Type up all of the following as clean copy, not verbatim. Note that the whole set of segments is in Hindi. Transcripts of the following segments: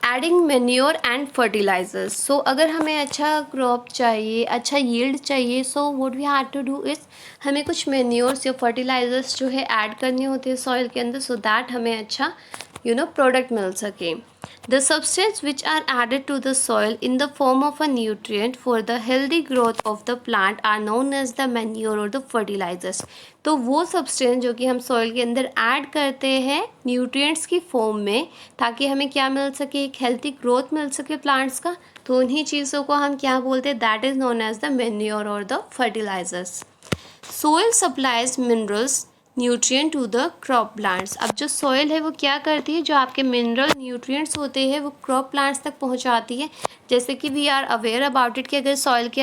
Adding manure and fertilizers. So अगर हमें अच्छा क्रॉप चाहिए, अच्छा यील्ड चाहिए, so what we have to do is हमें कुछ मेन्योर्स या फर्टिलाइजर्स जो है ऐड करने होते हैं सॉइल के अंदर, सो दैट हमें अच्छा प्रोडक्ट मिल सके। The substances which are added to the soil in the form of a nutrient for the healthy growth of the plant are known as the manure or the fertilizers। तो वो सब्सटेंस जो कि हम सॉइल के अंदर ऐड करते हैं न्यूट्रिएंट्स की फॉर्म में, ताकि हमें क्या मिल सके, एक हेल्थी ग्रोथ मिल सके प्लांट्स का, तो उन्हीं चीज़ों को हम क्या बोलते हैं, that is known as the manure और the fertilizers. Soil supplies minerals nutrient to the crop plants. अब जो सॉइल है वो क्या करती है, जो आपके मिनरल न्यूट्रिएंट्स होते हैं वो क्रॉप प्लांट्स तक पहुंचाती है। जैसे कि we are aware about it कि अगर सॉइल के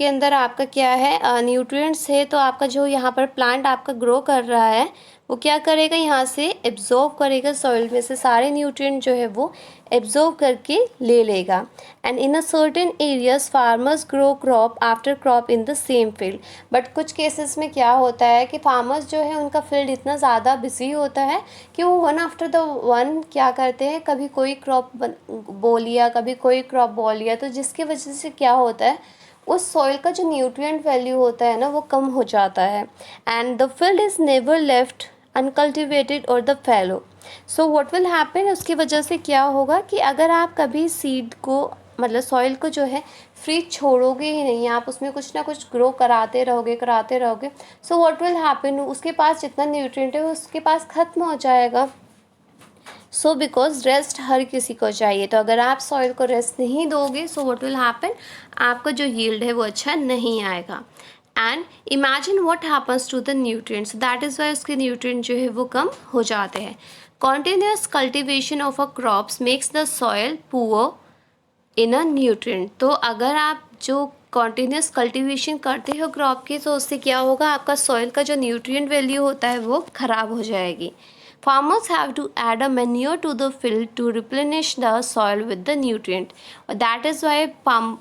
अंदर आपका क्या है, न्यूट्रिएंट्स है, तो आपका जो यहाँ पर प्लांट आपका ग्रो कर रहा है वो क्या करेगा, यहाँ से एब्जॉर्व करेगा, सॉइल में से सारे न्यूट्रिएंट जो है वो एब्जॉर्व करके ले लेगा। And in a certain areas farmers grow crop after crop in the same field. But कुछ केसेस में क्या होता है कि फार्मर्स जो है उनका फील्ड इतना ज़्यादा बिजी होता है कि वो वन आफ्टर द वन क्या करते हैं, कभी कोई क्रॉप बो लिया, कभी कोई क्रॉप बो लिया, तो जिसकी वजह से क्या होता है, उस सॉइल का जो न्यूट्रिएंट वैल्यू होता है ना वो कम हो जाता है। And the field is never left uncultivated और the fallow. So what will happen, उसकी वजह से क्या होगा कि अगर आप कभी सीड को मतलब सॉइल को जो है फ्री छोड़ोगे ही नहीं, आप उसमें कुछ ना कुछ ग्रो कराते रहोगे, सो व्हाट विल हैपन, उसके पास जितना न्यूट्रिएंट है वो उसके पास ख़त्म हो जाएगा। सो बिकॉज रेस्ट हर किसी को चाहिए, तो अगर आप सॉइल को रेस्ट नहीं दोगे, सो व्हाट विल हैपन, आपका जो यील्ड है वो अच्छा नहीं आएगा। And imagine what happens to the nutrients, that is why उसके न्यूट्रिएंट जो है वो कम हो जाते हैं। Continuous cultivation of a crops makes the soil poor in a nutrient. तो अगर आप जो कॉन्टिन्यूस कल्टिवेशन करते हो क्रॉप की, तो उससे क्या होगा, आपका सॉइल का जो न्यूट्रिएंट वैल्यू होता है वो ख़राब हो जाएगी। Farmers have to add a manure to the field to replenish the soil with the nutrient। और that is why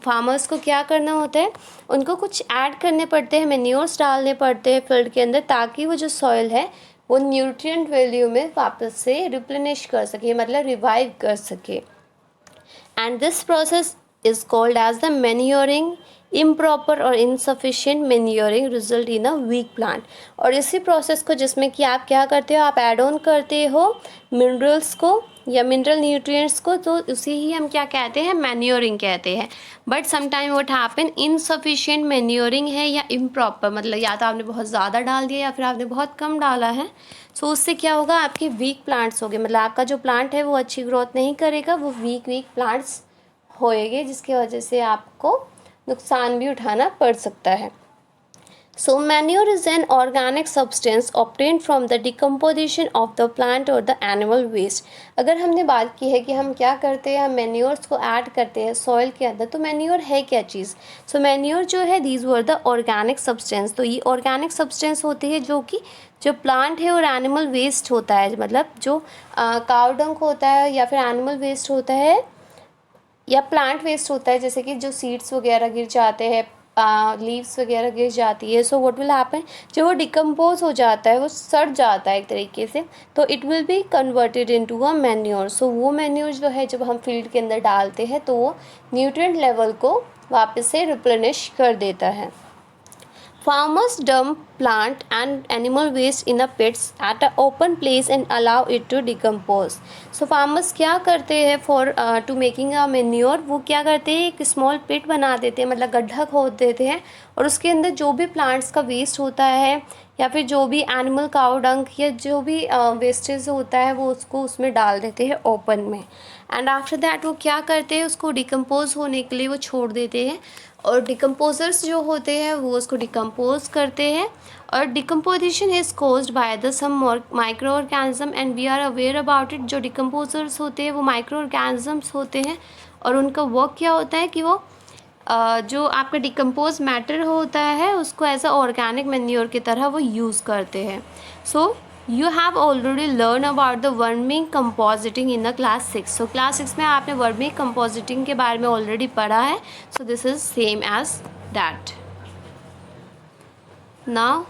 farmers को क्या करना होता है, उनको कुछ ऐड करने पड़ते हैं, मैन्योर्स डालने पड़ते हैं फील्ड के अंदर, ताकि वो जो सॉइल है वो न्यूट्रिएंट वैल्यू में वापस से रिप्लेनिश कर सके, मतलब रिवाइव कर सके। And this process is called as the manuring। improper और insufficient manuring result in a weak plant। और इसी प्रोसेस को जिसमें कि आप क्या करते हो, आप एड ऑन करते हो मिनरल्स को या मिनरल न्यूट्रिएंट्स को, तो उसी ही हम क्या कहते हैं, मैन्योरिंग कहते हैं। But sometime what happen, insufficient manuring है या इम्प्रॉपर, मतलब या तो आपने बहुत ज़्यादा डाल दिया या फिर आपने बहुत कम डाला है, सो उससे क्या होगा, आपके वीक प्लांट्स होंगे, मतलब आपका जो प्लांट है वो अच्छी ग्रोथ नहीं करेगा, वो वीक प्लांट्स होएंगे, जिसकी वजह से आपको नुकसान भी उठाना पड़ सकता है। So manure is an organic substance obtained from the decomposition of the plant or the animal waste। अगर हमने बात की है कि हम क्या करते हैं, हम मैन्योर्स को ऐड करते हैं सॉइल के अंदर, तो मैन्योर है क्या चीज़, सो मैन्योर जो है these were the organic substance. तो ये ऑर्गेनिक सब्सटेंस होती है जो कि जो प्लांट है और एनिमल वेस्ट होता है, मतलब जो काउ डंग होता है या फिर एनिमल वेस्ट होता है या प्लांट वेस्ट होता है, जैसे कि जो सीड्स वगैरह गिर जाते हैं, लीव्स वगैरह गिर जाती है, सो व्हाट विल हैपन, जब वो डिकम्पोज हो जाता है, वो सड़ जाता है एक तरीके से, तो it will be converted into a manure. So वो मैन्योर जो है जब हम फील्ड के अंदर डालते हैं तो वो न्यूट्रिएंट लेवल को वापस से रिप्लेनिश कर देता है। Farmers dump plant and animal waste in a pits at an open place and allow it to decompose। So farmers क्या करते हैं for to making a manure, वो क्या करते हैं, एक small pit बना देते हैं, मतलब गड्ढा खोद देते हैं, और उसके अंदर जो भी plants का waste होता है या फिर जो भी एनिमल काउ डंग या जो भी वेस्टेज होता है वो उसको उसमें डाल देते हैं ओपन में। एंड आफ्टर दैट वो क्या करते हैं, उसको डिकम्पोज होने के लिए वो छोड़ देते हैं, और डिकम्पोजर्स जो होते हैं वो उसको डिकम्पोज करते हैं। और decomposition is caused by the some micro organism and we are aware about it. जो डिकम्पोजर्स होते हैं वो माइक्रो ऑर्गेनिजम्स होते हैं, और उनका वर्क क्या होता है कि वो जो आपका डिकम्पोज मैटर होता है उसको एज अ ऑर्गेनिक मैन्योर की तरह वो यूज़ करते हैं। So you have already learn about the worming compositing in the class 6। So class 6 में आपने वर्मिंग कंपोजिटिंग के बारे में ऑलरेडी पढ़ा है, so this is same as that. Now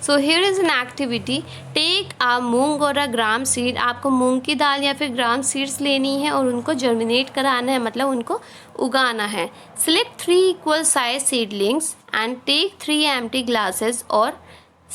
so here is an activity, take a moong और अ ग्राम सीड। आपको मूंग की दाल या फिर ग्राम सीड्स लेनी है और उनको जर्मिनेट कराना है, मतलब उनको उगाना है। Select 3 equal size seedlings and take 3 empty glasses और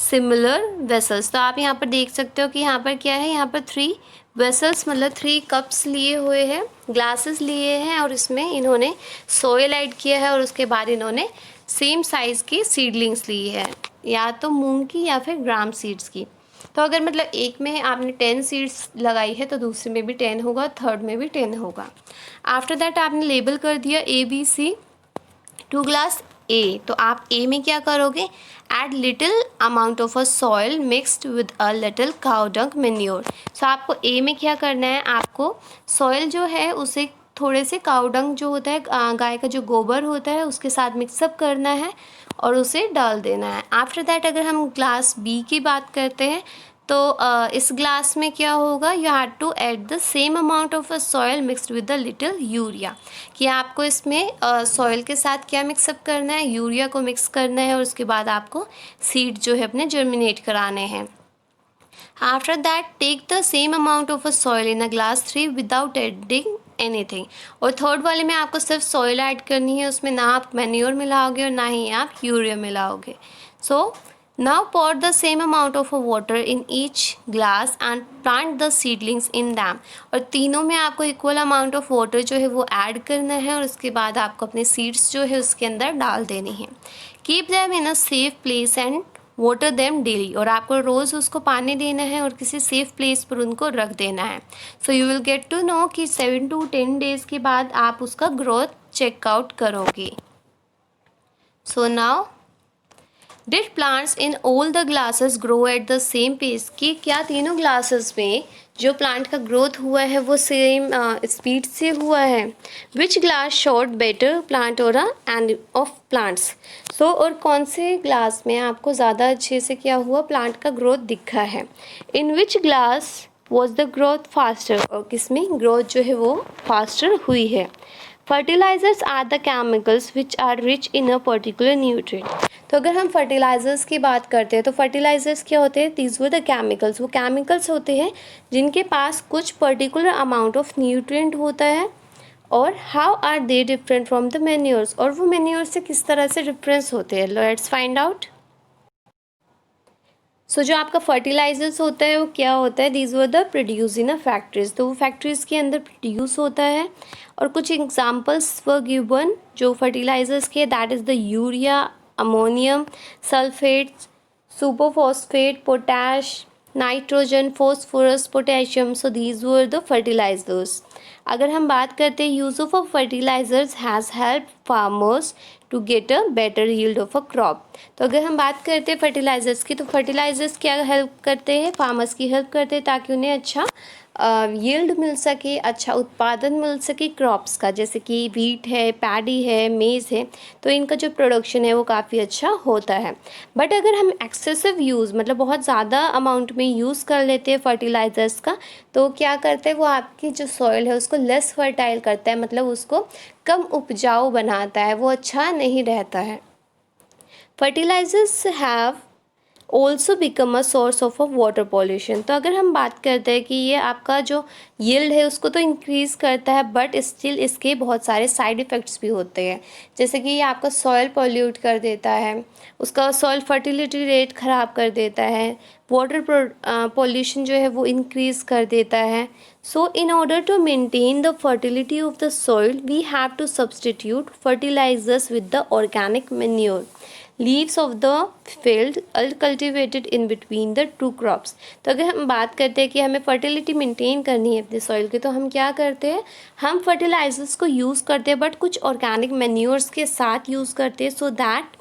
सिमिलर वेसल्स। तो आप यहाँ पर देख सकते हो कि यहाँ पर क्या है, यहाँ पर 3 वेसल्स मतलब 3 कप्स लिए हुए हैं, ग्लासेस लिए हैं और इसमें इन्होंने सॉइल ऐड किया है और उसके बाद इन्होंने सेम साइज़ की सीडलिंग्स ली है, या तो मूंग की या फिर ग्राम सीड्स की। तो अगर मतलब एक में आपने 10 सीड्स लगाई है तो दूसरे में भी 10 होगा, थर्ड में भी 10 होगा। आफ्टर दैट आपने लेबल कर दिया ABC टू ग्लास ए। तो आप ए में क्या करोगे, add little amount of a soil mixed with a little cow dung manure. So आपको ए में क्या करना है, आपको सॉइल जो है उसे थोड़े से काउ डंग जो होता है, गाय का जो गोबर होता है, उसके साथ मिक्सअप करना है और उसे डाल देना है। आफ्टर दैट अगर हम ग्लास बी की बात करते हैं तो इस ग्लास में क्या होगा, you have to add the same amount of a soil mixed with the little urea. कि आपको इसमें सॉइल के साथ क्या मिक्सअप करना है, यूरिया को मिक्स करना है और उसके बाद आपको सीड जो है अपने जर्मिनेट कराने हैं। After that take the same amount of a soil in a glass 3 without adding anything. और थर्ड वाले में आपको सिर्फ सॉइल ऐड करनी है, उसमें ना आप मैन्योर मिलाओगे और ना ही आप यूरिया मिलाओगे। So now pour the same amount of water in each glass and plant the seedlings in them। और तीनों में आपको इक्वल अमाउंट ऑफ वाटर जो है वो ऐड करना है और उसके बाद आपको अपने सीड्स जो है उसके अंदर डाल देनी है। Keep them in a safe place and water them daily. और आपको रोज़ उसको पानी देना है और किसी सेफ प्लेस पर उनको रख देना है। So you will get to know कि 7 to 10 डेज़ के बाद आप उसका ग्रोथ चेकआउट करोगे। So now did plants in all the glasses grow at the same pace. कि क्या तीनों ग्लासेस में जो प्लांट का ग्रोथ हुआ है वो सेम स्पीड से हुआ है। विच ग्लास शोड बेटर प्लांट और एंड ऑफ प्लांट्स। सो और कौन से ग्लास में आपको ज़्यादा अच्छे से क्या हुआ, प्लांट का ग्रोथ दिखा है। In which glass was the growth faster. और किसमें ग्रोथ जो है वो फास्टर हुई है। Fertilizers are the chemicals which are rich in a particular nutrient. तो अगर हम फर्टिलाइज़र्स की बात करते हैं तो फर्टिलाइज़र्स क्या होते हैं, दीज वर द केमिकल्स। वो केमिकल्स होते हैं जिनके पास कुछ पर्टिकुलर अमाउंट ऑफ न्यूट्रिएंट होता है। और how are they different from the manures. और वो मैन्योर्स से किस तरह से डिफरेंस होते हैं, लेट्स फाइंड आउट। सो जो आपका फर्टिलाइजर्स होता है वो क्या होता है, these were the produce in a factories. तो वो फैक्ट्रीज के अंदर प्रोड्यूस होता है। और कुछ एग्जांपल्स वर गिवन जो फर्टिलाइजर्स के, that is the urea, ammonium sulphate, superphosphate, potash, nitrogen, phosphorus, potassium. So these were the fertilizers. अगर हम बात करते हैं use of fertilizers has help farmers to get a better yield of a crop. तो अगर हम बात करते हैं फर्टिलाइजर्स की, तो फर्टिलाइजर्स क्या हेल्प करते हैं, फार्मर्स की हेल्प करते हैं ताकि उन्हें अच्छा यील्ड मिल सके, अच्छा उत्पादन मिल सके क्रॉप्स का। जैसे कि वीट है, पैडी है, मेज़ है, तो इनका जो प्रोडक्शन है वो काफ़ी अच्छा होता है। बट अगर हम एक्सेसिव यूज़ मतलब बहुत ज़्यादा अमाउंट में यूज़ कर लेते हैं फर्टिलाइज़र्स का, तो क्या करते हैं वो आपकी जो सॉइल है उसको लेस फर्टाइल करता है, मतलब उसको कम उपजाऊ बनाता है, वो अच्छा नहीं रहता है। Fertilizers have also become a source of a water pollution. तो अगर हम बात करते हैं कि ये आपका जो यील्ड है उसको तो इंक्रीज़ करता है, बट स्टिल इसके बहुत सारे साइड इफ़ेक्ट्स भी होते हैं। जैसे कि ये आपका सॉइल पॉल्यूट कर देता है, उसका सॉइल फर्टिलिटी रेट ख़राब कर देता है, वाटर पॉल्यूशन जो है वो इंक्रीज़ कर देता है। So in order to maintain the fertility of the soil we have to substitute fertilizers with the organic manure, leaves of the field are cultivated in between the two crops. तो अगर हम बात करते हैं कि हमें फर्टिलिटी मेंटेन करनी है अपने सॉइल की, तो हम क्या करते हैं, हम फर्टिलाइजर्स को यूज़ करते हैं बट कुछ ऑर्गेनिक मैन्योर्स के साथ यूज़ करते हैं, सो दैट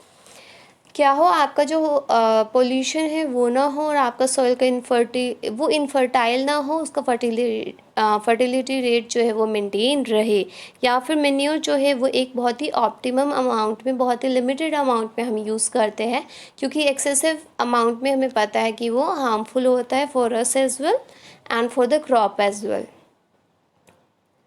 क्या हो, आपका जो पोल्यूशन है वो ना हो और आपका सॉइल का इनफर्टाइल ना हो, उसका फर्टिलिटी रेट जो है वो मेंटेन रहे। या फिर मैन्योर जो है वो एक बहुत ही ऑप्टिमम अमाउंट में, बहुत ही लिमिटेड अमाउंट में हम यूज़ करते हैं, क्योंकि एक्सेसिव अमाउंट में हमें पता है कि वो हार्मफुल होता है for us as well and for the crop as well.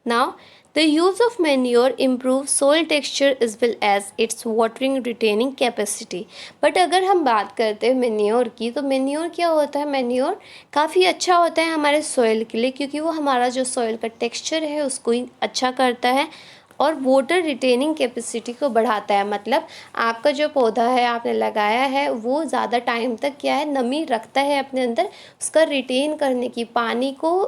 Now the use of manure improve soil texture as well as its watering retaining capacity. But अगर हम बात करते हैं मैन्योर की, तो मैन्योर क्या होता है, मैन्योर काफ़ी अच्छा होता है हमारे सॉइल के लिए, क्योंकि वो हमारा जो सॉइल का टेक्सचर है उसको ही अच्छा करता है और वाटर रिटेनिंग कैपेसिटी को बढ़ाता है। मतलब आपका जो पौधा है आपने लगाया है वो ज़्यादा टाइम तक क्या है, नमी रखता है अपने अंदर, उसका रिटेन करने की, पानी को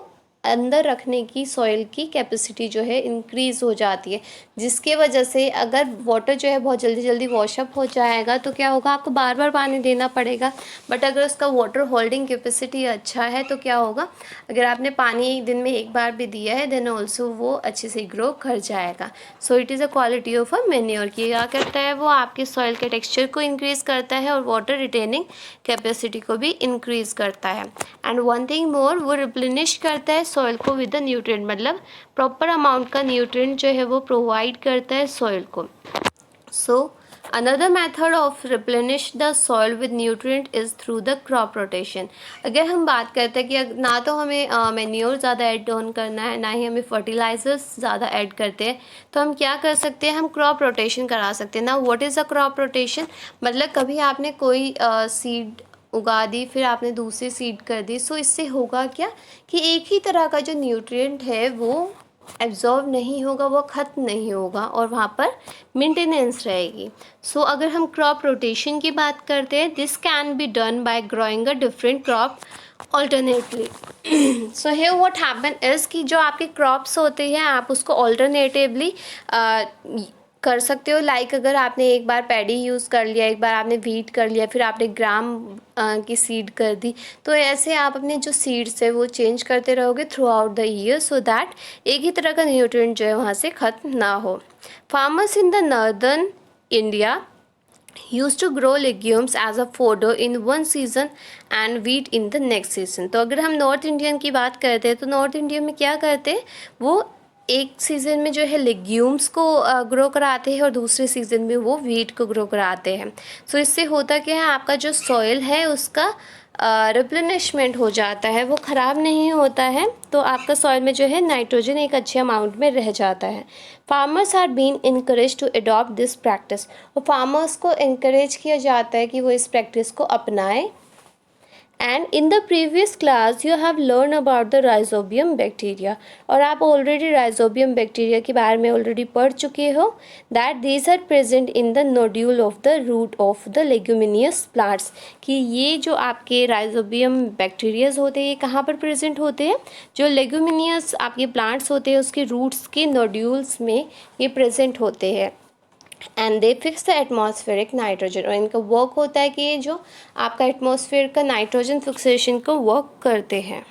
अंदर रखने की सॉइल की कैपेसिटी जो है इंक्रीज़ हो जाती है, जिसके वजह से अगर वाटर जो है बहुत जल्दी जल्दी वॉशअप हो जाएगा तो क्या होगा, आपको बार बार पानी देना पड़ेगा। बट अगर उसका वाटर होल्डिंग कैपेसिटी अच्छा है तो क्या होगा, अगर आपने पानी एक दिन में एक बार भी दिया है देन ऑल्सो वो अच्छे से ग्रो कर जाएगा। सो it is a quality of a manure की क्या करता है, वो आपके सॉइल के टेक्सचर को इंक्रीज़ करता है और वाटर रिटेनिंग कैपेसिटी को भी इंक्रीज़ करता है। एंड वन थिंग मोर, वो रिप्लेनिश करता है सॉइल को विद द न्यूट्रिएंट, मतलब प्रॉपर अमाउंट का न्यूट्रिएंट जो है वो प्रोवाइड करता है सॉइल को। So another method of replenish the soil with nutrient is through the crop rotation. अगर हम बात करते हैं कि ना तो हमें मैन्योर ज़्यादा ऐड ऑन करना है, ना ही हमें फर्टिलाइजर्स ज़्यादा ऐड करते हैं, तो हम क्या कर सकते हैं, हम क्रॉप रोटेशन करा सकते हैं ना। What is a crop rotation, मतलब कभी आपने कोई सीड उगा दी, फिर आपने दूसरी सीड कर दी, सो इससे होगा क्या कि एक ही तरह का जो न्यूट्रिएंट है वो एब्जॉर्ब नहीं होगा, वो ख़त्म नहीं होगा और वहाँ पर मेंटेनेंस रहेगी। सो अगर हम क्रॉप रोटेशन की बात करते हैं, this can be done by growing a different crop alternately. So here what happen is कि जो आपके क्रॉप्स होते हैं आप उसको ऑल्टरनेटिवली कर सकते हो। लाइक अगर आपने एक बार पैडी यूज़ कर लिया, एक बार आपने व्हीट कर लिया, फिर आपने ग्राम की सीड कर दी, तो ऐसे आप अपने जो सीड्स है वो चेंज करते रहोगे through out the year, so that एक ही तरह का न्यूट्रिएंट जो है वहाँ से ख़त्म ना हो। Farmers in the northern India used to grow legumes as a fodder in one season and wheat in the next season। तो अगर हम नॉर्थ इंडियन की बात करते हैं तो नॉर्थ इंडिया में क्या करते हैं, वो एक सीज़न में जो है लेग्यूम्स को ग्रो कराते हैं और दूसरे सीज़न में वो व्हीट को ग्रो कराते हैं। सो इससे होता क्या है, आपका जो सॉइल है उसका रिप्लेनिशमेंट हो जाता है, वो ख़राब नहीं होता है, तो आपका सॉइल में जो है नाइट्रोजन एक अच्छे अमाउंट में रह जाता है। Farmers are been encourage to adopt this practice, और फार्मर्स को इनकरेज किया जाता है कि वो इस प्रैक्टिस को अपनाएं। And in the previous class you have learn about the rhizobium bacteria, और आप ऑलरेडी राइजोबियम बैक्टीरिया के बारे में ऑलरेडी पढ़ चुके हो, that these are present in the nodule of the root of the leguminous plants, कि ये जो आपके राइजोबियम बैक्टीरियाज होते हैं ये कहाँ पर प्रेजेंट होते हैं, जो लेग्यूमिनियस आपके प्लांट्स होते हैं उसके रूट्स के नोड्यूल्स में ये प्रेजेंट होते हैं। And they fix the atmospheric nitrogen, और इनका वर्क होता है कि ये जो आपका एटमॉस्फेयर का नाइट्रोजन फिक्सेशन को वर्क करते हैं।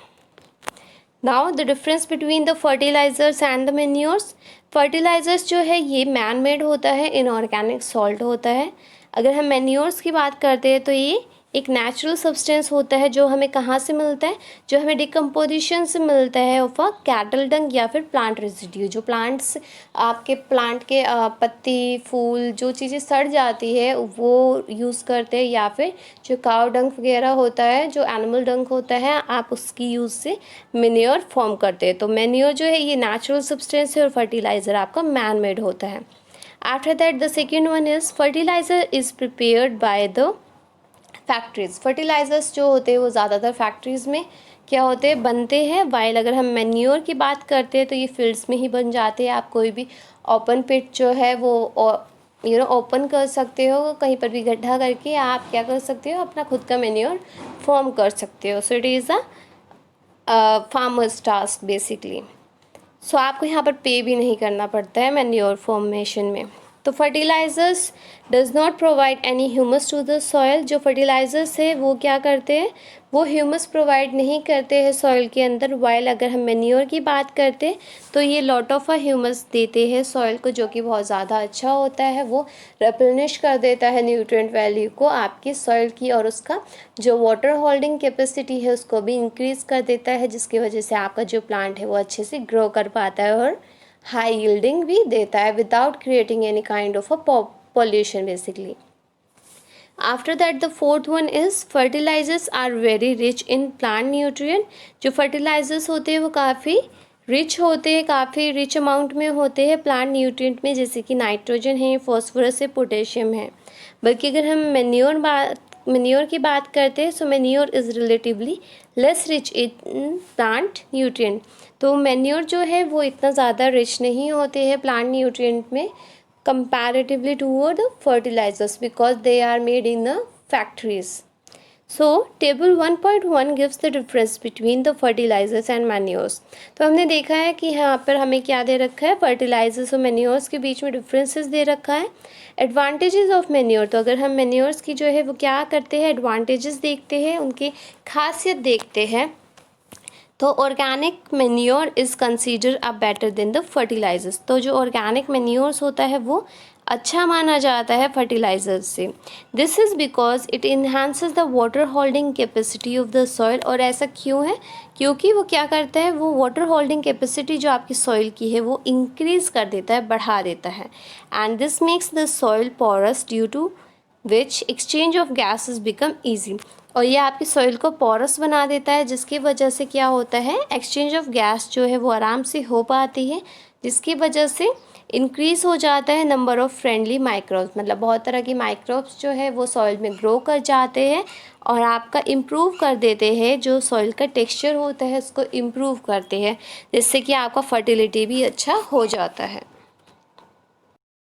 Now the difference between the fertilizers and the manures. Fertilizers जो है ये मैन मेड होता है, इनऑर्गेनिक सॉल्ट होता है। अगर हम मैन्योर्स की बात करते हैं तो ये एक नेचुरल सब्सटेंस होता है जो हमें कहाँ से मिलता है, जो हमें डिकम्पोजिशन से मिलता है ऑफ अ कैटल डंग या फिर प्लांट रेजिड्यू। जो प्लांट्स आपके प्लांट के पत्ती फूल जो चीज़ें सड़ जाती है वो यूज़ करते हैं, या फिर जो काव डंग वगैरह होता है, जो एनिमल डंग होता है, आप उसकी यूज़ से मैन्योर फॉर्म करते हैं। तो मैन्योर जो है ये नेचुरल सब्सटेंस है और फर्टिलाइज़र आपका मैन मेड होता है। After that the second one is fertilizer is prepared by the factories. Fertilizers जो होते हैं वो ज़्यादातर फैक्ट्रीज़ में क्या होते हैं, बनते हैं। वाइल अगर हम मैन्योर की बात करते हैं तो ये फील्ड्स में ही बन जाते हैं। आप कोई भी ओपन पिट जो है वो ओपन कर सकते हो, कहीं पर भी गड्ढा करके आप क्या कर सकते हो, अपना खुद का मैन्योर फॉर्म कर सकते हो। So it is a farmers task basically. So आपको यहाँ पर पे भी नहीं करना पड़ता है मैन्योर फॉर्मेशन में। तो fertilizers does not provide any humus to the soil. जो फर्टिलाइज़र्स है वो क्या करते हैं, वो ह्यूमस प्रोवाइड नहीं करते हैं सॉइल के अंदर। वाइल अगर हम मैन्योर की बात करते हैं तो ये लॉट ऑफ ह्यूमस देते हैं सॉइल को, जो कि बहुत ज़्यादा अच्छा होता है। वो रिप्लेनिश कर देता है न्यूट्रिएंट वैल्यू को आपकी सॉइल की, और उसका जो वाटर होल्डिंग कैपेसिटी है उसको भी इंक्रीज़ कर देता है, जिसकी वजह से आपका जो प्लांट है वो अच्छे से ग्रो कर पाता है और हाई यील्डिंग भी देता है without creating any kind of a pollution basically. After that the fourth one is fertilizers are very rich in plant nutrient। जो fertilizers होते हैं वो काफ़ी रिच होते हैं, काफ़ी रिच अमाउंट में होते हैं प्लांट न्यूट्रिएंट में, जैसे कि नाइट्रोजन है, फास्फोरस है, पोटेशियम है। बल्कि अगर हम मैन्योर की बात करते हैं, so manure is relatively less rich in plant nutrient. तो मैन्योर जो है वो इतना ज़्यादा रिच नहीं होते हैं प्लांट न्यूट्रिएंट में comparatively toward fertilizers, because they are made in the factories. So table 1.1 gives the difference between the fertilizers and manures. तो हमने देखा है कि यहाँ पर हमें क्या दे रखा है, फर्टिलाइजर्स और मैन्योर्स के बीच में डिफरेंसेस दे रखा है। एडवांटेजेस ऑफ मैन्योर, तो अगर हम मैन्योर्स की जो है वो क्या करते हैं, एडवांटेजेस देखते हैं, उनकी खासियत देखते हैं। तो organic manure is consider a better than the fertilizers. तो जो ऑर्गेनिक मैन्योर्स होता है वो अच्छा माना जाता है फर्टिलाइजर्स से। This is because it enhances the water holding capacity of the soil. और ऐसा क्यों है, क्योंकि वो क्या करता है, वो वाटर होल्डिंग कैपेसिटी जो आपकी सॉइल की है वो इंक्रीज़ कर देता है, बढ़ा देता है। And this makes the soil porous due to which exchange of gases become easy. और ये आपकी सॉइल को पोरस बना देता है, जिसकी वजह से क्या होता है, एक्सचेंज ऑफ गैस जो है वो आराम से हो पाती है, जिसकी वजह से इंक्रीज़ हो जाता है नंबर ऑफ़ फ्रेंडली माइक्रोब्स। मतलब बहुत तरह की माइक्रोब्स जो है वो सॉइल में ग्रो कर जाते हैं और आपका इम्प्रूव कर देते हैं, जो सॉइल का टेक्सचर होता है उसको इम्प्रूव करते हैं, जिससे कि आपका फर्टिलिटी भी अच्छा हो जाता है।